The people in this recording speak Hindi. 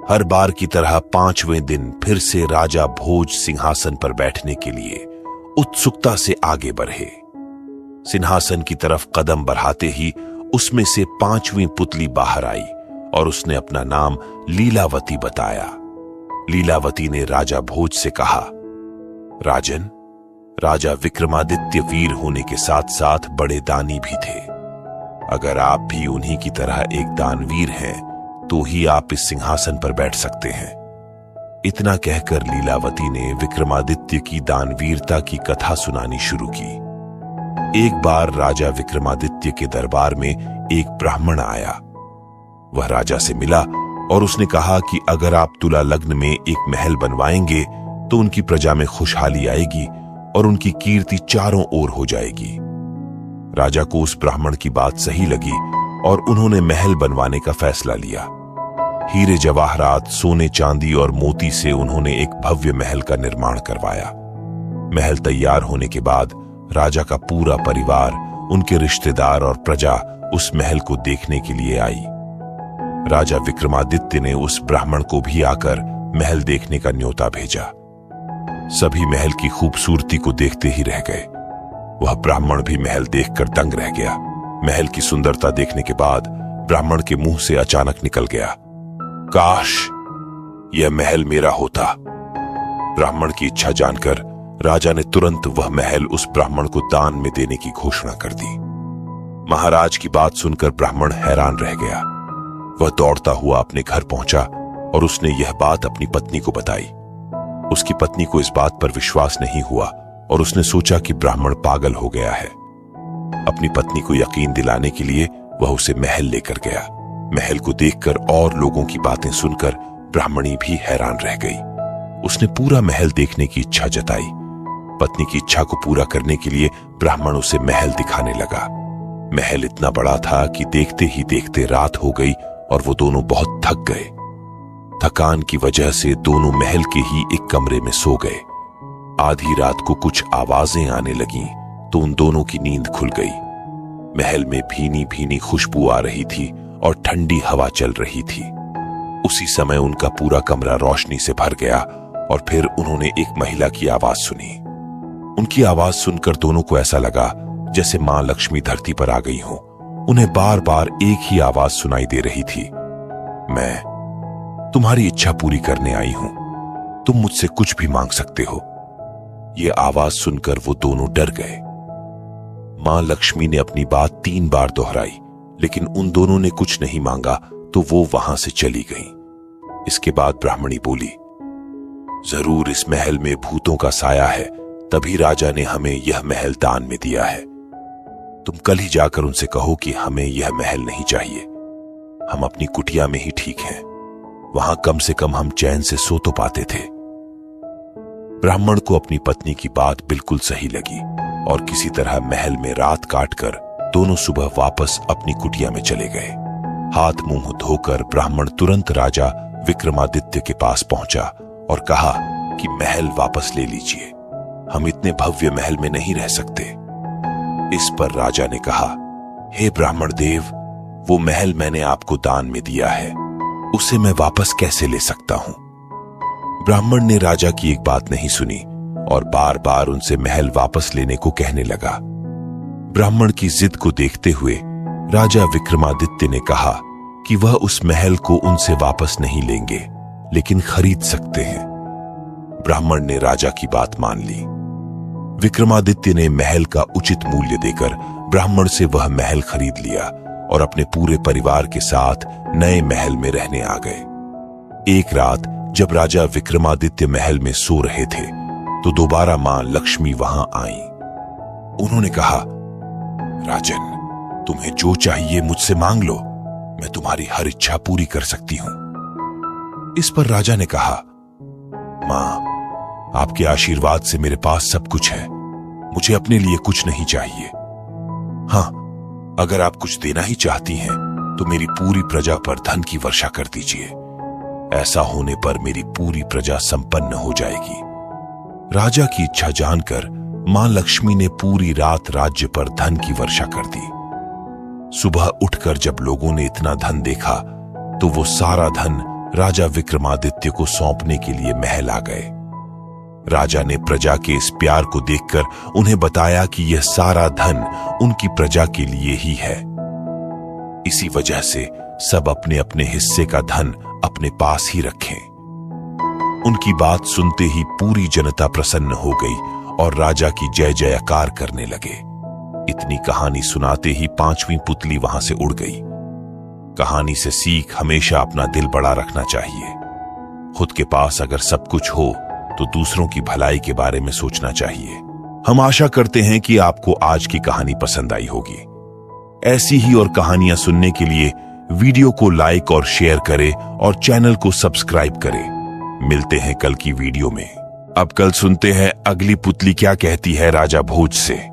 हर बार की तरह 5वें दिन फिर से राजा भोज सिंहासन पर बैठने के लिए उत्सुकता से आगे बढ़े। सिंहासन की तरफ कदम बढ़ाते ही उसमें से 5वीं पुतली बाहर आई और उसने अपना नाम लीलावती बताया। लीलावती ने राजा भोज से कहा, राजन, राजा विक्रमादित्य वीर होने के साथ साथ बड़े दानी भी थे। अगर आप भी उन्हीं की तरह एक दानवीर हैं तो ही आप इस सिंहासन पर बैठ सकते हैं। इतना कहकर लीलावती ने विक्रमादित्य की दानवीरता की कथा सुनानी शुरू की। एक बार राजा विक्रमादित्य के दरबार में एक ब्राह्मण आया। वह राजा से मिला और उसने कहा कि अगर आप तुला लग्न में एक महल बनवाएंगे तो उनकी प्रजा में खुशहाली आएगी और उनकी कीर्ति चारों ओर हो जाएगी। राजा को उस ब्राह्मण की बात सही लगी और उन्होंने महल बनवाने का फैसला लिया। हीरे जवाहरात, सोने चांदी और मोती से उन्होंने एक भव्य महल का निर्माण करवाया। महल तैयार होने के बाद राजा का पूरा परिवार, उनके रिश्तेदार और प्रजा उस महल को देखने के लिए आई। राजा विक्रमादित्य ने उस ब्राह्मण को भी आकर महल देखने का न्योता भेजा। सभी महल की खूबसूरती को देखते ही रह गए। वह ब्राह्मण भी महल देखकर दंग रह गया। महल की सुंदरता देखने के बाद ब्राह्मण के मुंह से अचानक निकल गया, काश यह महल मेरा होता। ब्राह्मण की इच्छा जानकर राजा ने तुरंत वह महल उस ब्राह्मण को दान में देने की घोषणा कर दी। महाराज की बात सुनकर ब्राह्मण हैरान रह गया। वह दौड़ता हुआ अपने घर पहुंचा और उसने यह बात अपनी पत्नी को बताई। उसकी पत्नी को इस बात पर विश्वास नहीं हुआ और उसने सोचा कि ब्राह्मण पागल हो गया है। अपनी पत्नी को यकीन दिलाने के लिए वह उसे महल लेकर गया। महल को देखकर और लोगों की बातें सुनकर ब्राह्मणी भी हैरान रह गई। उसने पूरा महल देखने की इच्छा जताई। पत्नी की इच्छा को पूरा करने के लिए ब्राह्मण उसे महल दिखाने लगा। महल इतना बड़ा था कि देखते ही देखते रात हो गई और वो दोनों बहुत थक गए। थकान की वजह से दोनों महल के ही एक कमरे में सो गए। आधी रात को कुछ आवाजें आने लगीं तो उन दोनों की नींद खुल गई। महल में भीनी भीनी खुशबू आ रही थी और ठंडी हवा चल रही थी। उसी समय उनका पूरा कमरा रोशनी से भर गया और फिर उन्होंने एक महिला की आवाज सुनी। उनकी आवाज सुनकर दोनों को ऐसा लगा जैसे मां लक्ष्मी धरती पर आ गई हो। उन्हें बार बार एक ही आवाज सुनाई दे रही थी, मैं तुम्हारी इच्छा पूरी करने आई हूं, तुम मुझसे कुछ भी मांग सकते हो। यह आवाज सुनकर वो दोनों डर गए। मां लक्ष्मी ने अपनी बात 3 बार दोहराई, लेकिन उन दोनों ने कुछ नहीं मांगा तो वो वहां से चली गईं। इसके बाद ब्राह्मणी बोली, जरूर इस महल में भूतों का साया है, तभी राजा ने हमें यह महल दान में दिया है। तुम कल ही जाकर उनसे कहो कि हमें यह महल नहीं चाहिए। हम अपनी कुटिया में ही ठीक हैं। वहां कम से कम हम चैन से सो तो पाते थे। ब्राह्मण को अपनी पत्नी की बात बिल्कुल सही लगी और किसी तरह महल में रात काटकर दोनों सुबह वापस अपनी कुटिया में चले गए। हाथ मुंह धोकर ब्राह्मण तुरंत राजा विक्रमादित्य के पास पहुंचा और कहा कि महल वापस ले लीजिए, हम इतने भव्य महल में नहीं रह सकते। इस पर राजा ने कहा, हे ब्राह्मण देव, वो महल मैंने आपको दान में दिया है, उसे मैं वापस कैसे ले सकता हूं। ब्राह्मण ने राजा की एक बात नहीं सुनी और बार बार उनसे महल वापस लेने को कहने लगा। ब्राह्मण की जिद को देखते हुए राजा विक्रमादित्य ने कहा कि वह उस महल को उनसे वापस नहीं लेंगे, लेकिन खरीद सकते हैं। ब्राह्मण ने राजा की बात मान ली। विक्रमादित्य ने महल का उचित मूल्य देकर ब्राह्मण से वह महल खरीद लिया और अपने पूरे परिवार के साथ नए महल में रहने आ गए। एक रात जब राजा विक्रमादित्य महल में सो रहे थे तो दोबारा मां लक्ष्मी वहां आई। उन्होंने कहा, राजन, तुम्हें जो चाहिए मुझसे मांग लो, मैं तुम्हारी हर इच्छा पूरी कर सकती हूं। इस पर राजा ने कहा, मां, आपके आशीर्वाद से मेरे पास सब कुछ है, मुझे अपने लिए कुछ नहीं चाहिए। हां, अगर आप कुछ देना ही चाहती हैं तो मेरी पूरी प्रजा पर धन की वर्षा कर दीजिए। ऐसा होने पर मेरी पूरी प्रजा संपन्न हो जाएगी। राजा की इच्छा जानकर मां लक्ष्मी ने पूरी रात राज्य पर धन की वर्षा कर दी। सुबह उठकर जब लोगों ने इतना धन देखा तो वो सारा धन राजा विक्रमादित्य को सौंपने के लिए महल आ गए। राजा ने प्रजा के इस प्यार को देखकर उन्हें बताया कि यह सारा धन उनकी प्रजा के लिए ही है। इसी वजह से सब अपने अपने हिस्से का धन अपने पास ही रखें। उनकी बात सुनते ही पूरी जनता प्रसन्न हो गई और राजा की जय जयकार करने लगे। इतनी कहानी सुनाते ही 5वीं पुतली वहां से उड़ गई। कहानी से सीख हमेशा अपना दिल बड़ा रखना चाहिए। खुद के पास अगर सब कुछ हो तो दूसरों की भलाई के बारे में सोचना चाहिए। हम आशा करते हैं कि आपको आज की कहानी पसंद आई होगी। ऐसी ही और कहानियां सुनने के लिए वीडियो को लाइक और शेयर करें और चैनल को सब्सक्राइब करें। मिलते हैं कल की वीडियो में। अब कल सुनते हैं अगली पुतली क्या कहती है राजा भोज से।